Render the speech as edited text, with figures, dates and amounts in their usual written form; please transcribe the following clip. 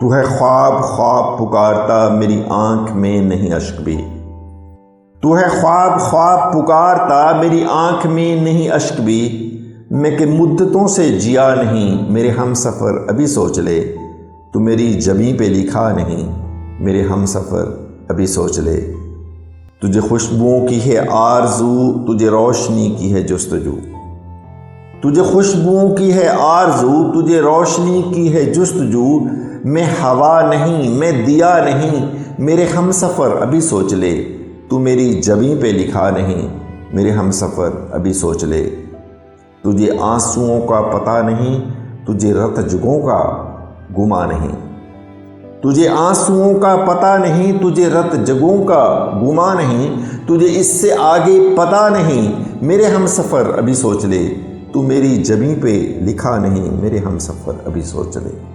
तू है ख्वाब ख्वाब पुकारता मेरी आंख में नहीं अश्क भी। तू है ख्वाब ख्वाब पुकारता मेरी आंख में नहीं अश्क भी। मैं कि मुद्दतों से जिया नहीं मेरे हम सफ़र अभी सोच ले। तू मेरी जमी पे लिखा नहीं मेरे हम सफ़र अभी सोच ले। तुझे खुशबुओं की है आरज़ू तुझे रोशनी की है जुस्तजू। तुझे खुशबुओं की है आरज़ू तुझे रोशनी की है जुस्तजू। मैं हवा नहीं मैं दिया नहीं मेरे हम सफ़र अभी सोच ले। तू मेरी जबीं पे लिखा नहीं मेरे हम सफ़र अभी सोच ले। तुझे आंसुओं का पता नहीं तुझे रत जुगों का गुमा नहीं। तुझे आंसुओं का पता नहीं तुझे रत जगों का गुमा नहीं। तुझे इससे आगे पता नहीं मेरे हम सफ़र अभी सोच ले। तू मेरी जबीं पे लिखा नहीं मेरे हम सफ़र अभी सोच ले।